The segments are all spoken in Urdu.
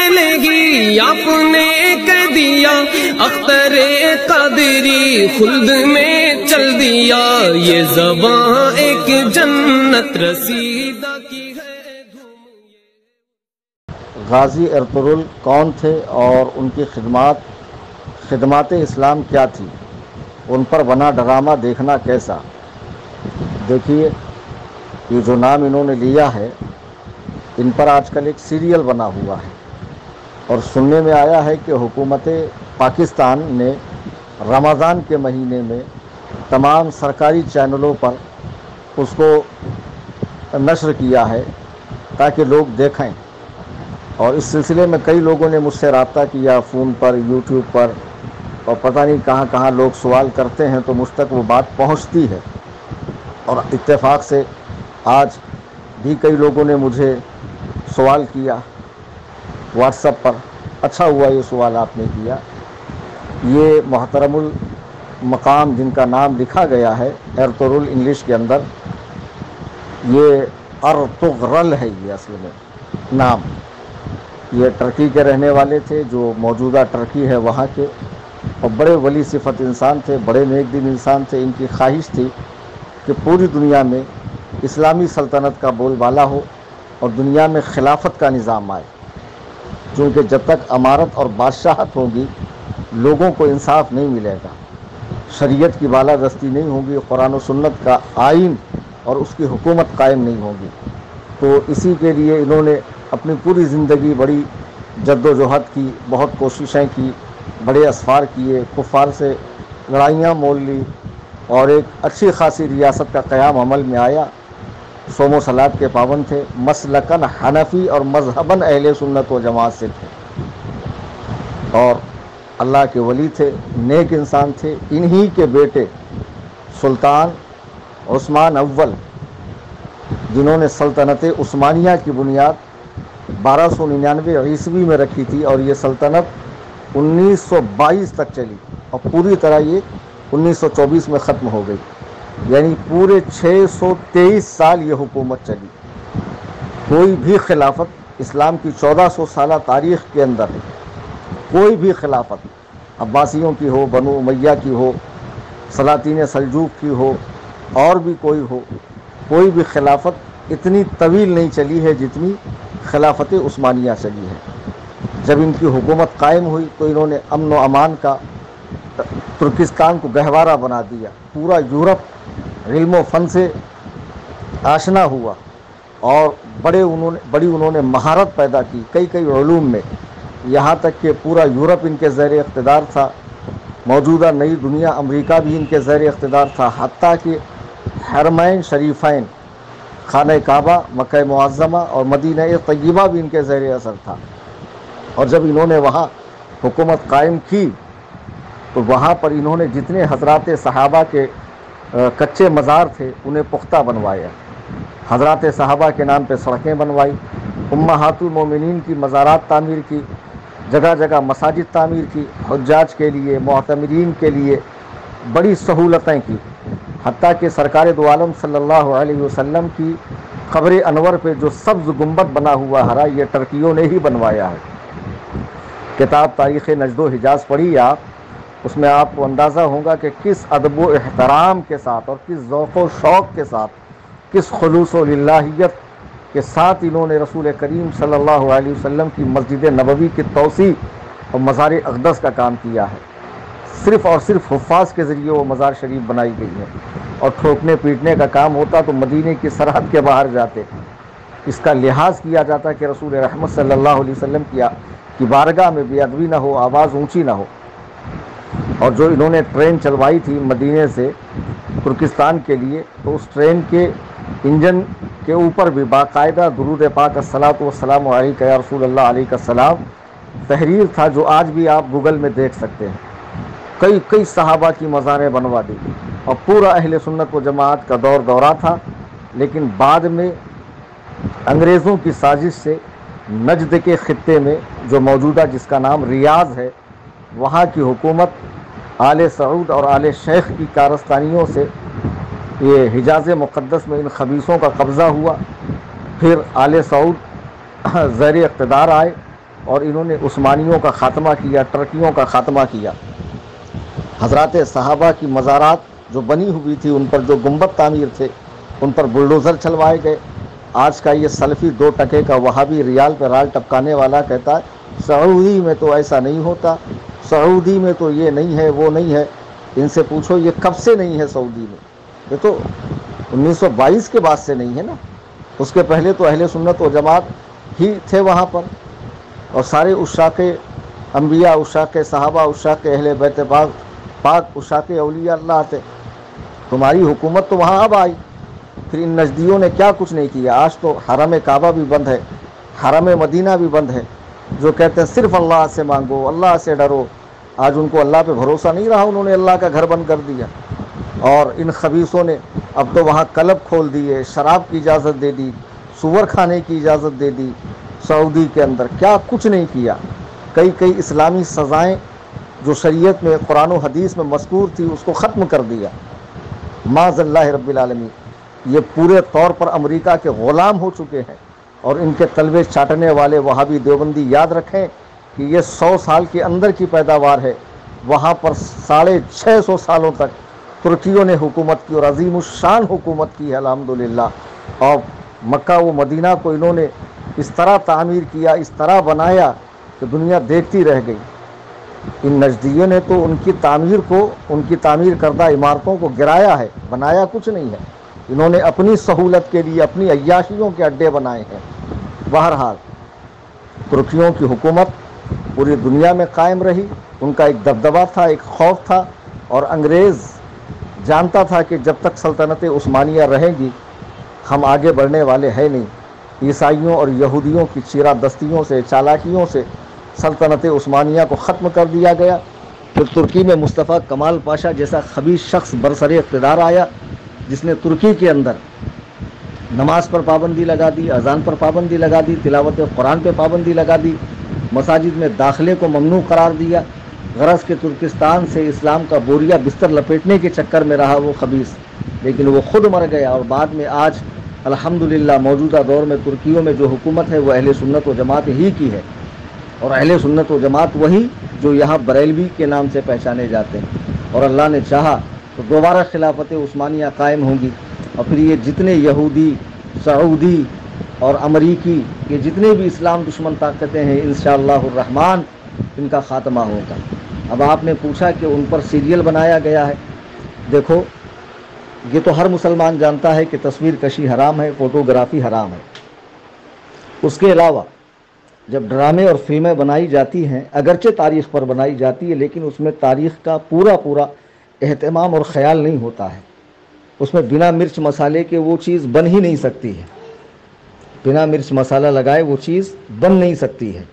لگی آپ نے کہہ دیا اختر قادری خلد میں چل دیا یہ زباں ایک جنت رسیدہ کی ہے دھوم۔ غازی ارطغرل کون تھے اور ان کی خدمات اسلام کیا تھی؟ ان پر بنا ڈرامہ دیکھنا کیسا؟ دیکھیے، یہ جو نام انہوں نے لیا ہے ان پر آج کل ایک سیریل بنا ہوا ہے، اور سننے میں آیا ہے کہ حکومت پاکستان نے رمضان کے مہینے میں تمام سرکاری چینلوں پر اس کو نشر کیا ہے تاکہ لوگ دیکھیں، اور اس سلسلے میں کئی لوگوں نے مجھ سے رابطہ کیا فون پر، یوٹیوب پر، اور پتہ نہیں کہاں کہاں لوگ سوال کرتے ہیں تو مجھ تک وہ بات پہنچتی ہے، اور اتفاق سے آج بھی کئی لوگوں نے مجھے سوال کیا واٹس ایپ پر۔ اچھا ہوا یہ سوال آپ نے کیا۔ یہ محترم المقام جن کا نام لکھا گیا ہے ارطغرل انگلش کے اندر، یہ ارطغرل ہے، یہ اصل میں نام۔ یہ ٹرکی کے رہنے والے تھے، جو موجودہ ٹرکی ہے وہاں کے، اور بڑے ولی صفت انسان تھے، بڑے نیک دل انسان تھے۔ ان کی خواہش تھی کہ پوری دنیا میں اسلامی سلطنت کا بول بالا ہو اور دنیا میں خلافت کا نظام آئے، کیونکہ جب تک امارت اور بادشاہت ہوگی لوگوں کو انصاف نہیں ملے گا، شریعت کی بالادستی نہیں ہوگی، قرآن و سنت کا آئین اور اس کی حکومت قائم نہیں ہوگی۔ تو اسی کے لیے انہوں نے اپنی پوری زندگی بڑی جد و جہد کی، بہت کوششیں کی، بڑے اسفار کیے، کفار سے لڑائیاں مول لی، اور ایک اچھی خاصی ریاست کا قیام عمل میں آیا۔ صوم و صلات کے پابند تھے، مسلکن حنفی اور مذہباً اہل سنت و جماعت سے تھے، اور اللہ کے ولی تھے، نیک انسان تھے۔ انہی کے بیٹے سلطان عثمان اول، جنہوں نے سلطنت عثمانیہ کی بنیاد 1299 عیسوی میں رکھی تھی، اور یہ سلطنت 1922 تک چلی، اور پوری طرح یہ 1924 میں ختم ہو گئی، یعنی پورے 623 سال یہ حکومت چلی۔ کوئی بھی خلافت اسلام کی 1400 سالہ تاریخ کے اندر، کوئی بھی خلافت عباسیوں کی ہو، بنو امیہ کی ہو، سلاطین سلجوق کی ہو، اور بھی کوئی ہو، کوئی بھی خلافت اتنی طویل نہیں چلی ہے جتنی خلافت عثمانیہ چلی ہے۔ جب ان کی حکومت قائم ہوئی تو انہوں نے امن و امان کا، ترکستان کو گہوارہ بنا دیا، پورا یورپ علم و فن سے آشنا ہوا، اور بڑی انہوں نے مہارت پیدا کی کئی علوم میں، یہاں تک کہ پورا یورپ ان کے زیر اقتدار تھا، موجودہ نئی دنیا امریکہ بھی ان کے زیر اقتدار تھا، حتیٰ کہ حرمین شریفین، خانہ کعبہ، مکہ معظمہ اور مدینہ طیبہ بھی ان کے زیر اثر تھا۔ اور جب انہوں نے وہاں حکومت قائم کی تو وہاں پر انہوں نے جتنے حضرات صحابہ کے کچے مزار تھے انہیں پختہ بنوایا، حضرات صحابہ کے نام پہ سڑکیں بنوائی، امہات المومنین کی مزارات تعمیر کی، جگہ جگہ مساجد تعمیر کی، حجاج کے لیے، معتمرین کے لیے بڑی سہولتیں کی، حتیٰ کہ سرکار دو عالم صلی اللہ علیہ وسلم کی قبر انور پہ جو سبز گنبد بنا ہوا ہرا، یہ ٹرکیوں نے ہی بنوایا ہے۔ کتاب تاریخ نجد و حجاز پڑھی آپ، اس میں آپ کو اندازہ ہوگا کہ کس ادب و احترام کے ساتھ اور کس ذوق و شوق کے ساتھ، کس خلوص و للہیت کے ساتھ انہوں نے رسول کریم صلی اللہ علیہ وسلم کی مسجد نبوی کی توسیع اور مزار اقدس کا کام کیا ہے۔ صرف اور صرف حفاظ کے ذریعے وہ مزار شریف بنائی گئی ہے، اور ٹھوکنے پیٹنے کا کام ہوتا تو مدینے کی سرحد کے باہر جاتے، اس کا لحاظ کیا جاتا کہ رسول رحمت صلی اللہ علیہ وسلم کی بارگاہ میں بے ادبی نہ ہو، آواز اونچی نہ ہو۔ اور جو انہوں نے ٹرین چلوائی تھی مدینے سے ترکستان کے لیے، تو اس ٹرین کے انجن کے اوپر بھی باقاعدہ درود پاک الصلاۃ والسلام علیک یا رسول اللہ علیہ السلام تحریر تھا، جو آج بھی آپ گوگل میں دیکھ سکتے ہیں۔ کئی صحابہ کی مزاریں بنوا دی، اور پورا اہل سنت و جماعت کا دورہ تھا۔ لیکن بعد میں انگریزوں کی سازش سے نجد کے خطے میں، جو موجودہ جس کا نام ریاض ہے، وہاں کی حکومت آل سعود اور آل شیخ کی کارستانیوں سے یہ حجاز مقدس میں ان خبیثوں کا قبضہ ہوا۔ پھر آل سعود زیر اقتدار آئے اور انہوں نے عثمانیوں کا خاتمہ کیا، ٹرکیوں کا خاتمہ کیا۔ حضرات صحابہ کی مزارات جو بنی ہوئی تھی، ان پر جو گنبد تعمیر تھے، ان پر بلڈوزر چلوائے گئے۔ آج کا یہ سلفی 2 ٹکے کا وہابی ریال پہ رال ٹپکانے والا کہتا ہے سعودی میں تو ایسا نہیں ہوتا، سعودی میں تو یہ نہیں ہے، وہ نہیں ہے۔ ان سے پوچھو یہ کب سے نہیں ہے سعودی میں؟ یہ تو 1922 کے بعد سے نہیں ہے نا، اس کے پہلے تو اہل سنت و جماعت ہی تھے وہاں پر، اور سارے عشاق انبیاء، عشاق صحابہ، عشاق اہل بیت پاک، عشاق اولیاء اللہ تھے۔ تمہاری حکومت تو وہاں اب آئی، پھر ان نجدیوں نے کیا کچھ نہیں کیا۔ آج تو حرم کعبہ بھی بند ہے، حرم مدینہ بھی بند ہے، جو کہتے ہیں صرف اللہ سے مانگو، اللہ سے ڈرو۔ آج ان کو اللہ پہ بھروسہ نہیں رہا، انہوں نے اللہ کا گھر بند کر دیا۔ اور ان خبیثوں نے اب تو وہاں کلب کھول دیے، شراب کی اجازت دے دی، سور کھانے کی اجازت دے دی سعودی کے اندر۔ کیا کچھ نہیں کیا۔ کئی اسلامی سزائیں جو شریعت میں، قرآن و حدیث میں مذکور تھی، اس کو ختم کر دیا۔ معاذ اللہ رب العالمین۔ یہ پورے طور پر امریکہ کے غلام ہو چکے ہیں، اور ان کے تلوے چاٹنے والے وہابی دیوبندی یاد رکھیں کہ یہ 100 سال کے اندر کی پیداوار ہے۔ وہاں پر 650 سالوں تک ترکیوں نے حکومت کی، اور عظیم الشان حکومت کی ہے الحمدللہ۔ اور مکہ و مدینہ کو انہوں نے اس طرح تعمیر کیا، اس طرح بنایا کہ دنیا دیکھتی رہ گئی۔ ان نجدیوں نے تو ان کی تعمیر کردہ عمارتوں کو گرایا ہے، بنایا کچھ نہیں ہے۔ انہوں نے اپنی سہولت کے لیے اپنی عیاشیوں کے اڈے بنائے ہیں۔ بہرحال ترکیوں کی حکومت پوری دنیا میں قائم رہی، ان کا ایک دبدبہ تھا، ایک خوف تھا، اور انگریز جانتا تھا کہ جب تک سلطنت عثمانیہ رہیں گی ہم آگے بڑھنے والے ہیں نہیں۔ عیسائیوں اور یہودیوں کی چیرہ دستیوں سے، چالاکیوں سے سلطنت عثمانیہ کو ختم کر دیا گیا۔ پھر ترکی میں مصطفیٰ کمال پاشا جیسا خبیث شخص برسر اقتدار آیا، جس نے ترکی کے اندر نماز پر پابندی لگا دی، اذان پر پابندی لگا دی، تلاوت قرآن پہ پابندی لگا دی، مساجد میں داخلے کو ممنوع قرار دیا۔ غرض کہ ترکستان سے اسلام کا بوریا بستر لپیٹنے کے چکر میں رہا وہ خبیث، لیکن وہ خود مر گیا۔ اور بعد میں آج الحمدللہ موجودہ دور میں ترکیوں میں جو حکومت ہے وہ اہل سنت و جماعت ہی کی ہے، اور اہل سنت و جماعت وہی جو یہاں بریلوی کے نام سے پہچانے جاتے ہیں۔ اور اللہ نے چاہا تو دوبارہ خلافت عثمانیہ قائم ہوں گی، اور پھر یہ جتنے یہودی، سعودی اور امریکی، یہ جتنے بھی اسلام دشمن طاقتیں ہیں، انشاءاللہ الرحمن ان کا خاتمہ ہوگا۔ اب آپ نے پوچھا کہ ان پر سیریل بنایا گیا ہے۔ دیکھو یہ تو ہر مسلمان جانتا ہے کہ تصویر کشی حرام ہے، فوٹوگرافی حرام ہے۔ اس کے علاوہ جب ڈرامے اور فلمیں بنائی جاتی ہیں، اگرچہ تاریخ پر بنائی جاتی ہے، لیکن اس میں تاریخ کا پورا اہتمام اور خیال نہیں ہوتا ہے۔ اس میں بنا مرچ مسالے کے وہ چیز بن ہی نہیں سکتی ہے، بنا مرچ مسالہ لگائے وہ چیز بن نہیں سکتی ہے۔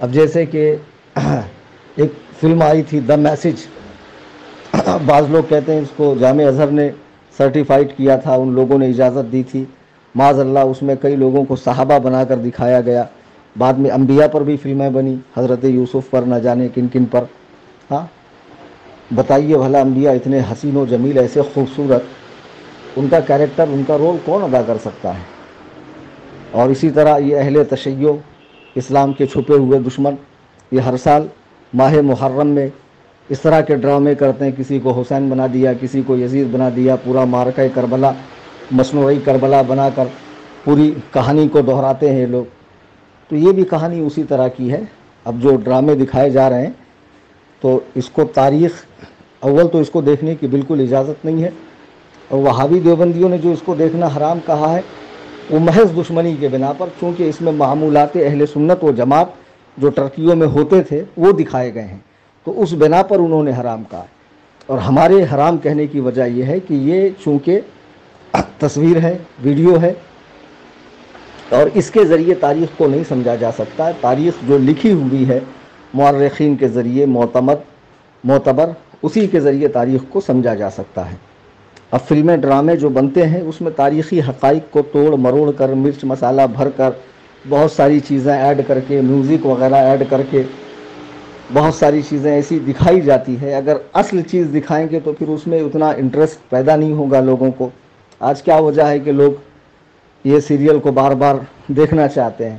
اب جیسے کہ ایک فلم آئی تھی دا میسج، بعض لوگ کہتے ہیں اس کو جامع ازہر نے سرٹیفائڈ کیا تھا، ان لوگوں نے اجازت دی تھی۔ معاذ اللہ اس میں کئی لوگوں کو صحابہ بنا کر دکھایا گیا، بعد میں انبیاء پر بھی فلمیں بنی، حضرت یوسف پر، نہ جانے کن کن پر۔ ہاں بتائیے بھلا، انبیاء اتنے حسین و جمیل، ایسے خوبصورت، ان کا کیریکٹر، ان کا رول کون ادا کر سکتا ہے؟ اور اسی طرح یہ اہل تشیع، اسلام کے چھپے ہوئے دشمن، یہ ہر سال ماہ محرم میں اس طرح کے ڈرامے کرتے ہیں، کسی کو حسین بنا دیا، کسی کو یزید بنا دیا، پورا معرکہ کربلا، مصنوعی کربلا بنا کر پوری کہانی کو دہراتے ہیں یہ لوگ۔ تو یہ بھی کہانی اسی طرح کی ہے۔ اب جو ڈرامے دکھائے جا رہے ہیں تو اس کو تاریخ، اول تو اس کو دیکھنے کی بالکل اجازت نہیں ہے، اور وہابی دیوبندیوں نے جو اس کو دیکھنا حرام کہا ہے وہ محض دشمنی کے بنا پر، چونکہ اس میں معمولات اہل سنت و جماعت جو ٹرکیوں میں ہوتے تھے وہ دکھائے گئے ہیں، تو اس بنا پر انہوں نے حرام کہا ہے۔ اور ہمارے حرام کہنے کی وجہ یہ ہے کہ یہ چونکہ تصویر ہے، ویڈیو ہے، اور اس کے ذریعے تاریخ کو نہیں سمجھا جا سکتا ہے۔ تاریخ جو لکھی ہوئی ہے مورخین کے ذریعے، معتبر، اسی کے ذریعے تاریخ کو سمجھا جا سکتا ہے۔ اب فلمیں، ڈرامے جو بنتے ہیں اس میں تاریخی حقائق کو توڑ مروڑ کر، مرچ مسالہ بھر کر، بہت ساری چیزیں ایڈ کر کے، میوزک وغیرہ ایڈ کر کے بہت ساری چیزیں ایسی دکھائی جاتی ہے۔ اگر اصل چیز دکھائیں گے تو پھر اس میں اتنا انٹرسٹ پیدا نہیں ہوگا لوگوں کو۔ آج کیا وجہ ہے کہ لوگ یہ سیریل کو بار بار دیکھنا چاہتے ہیں؟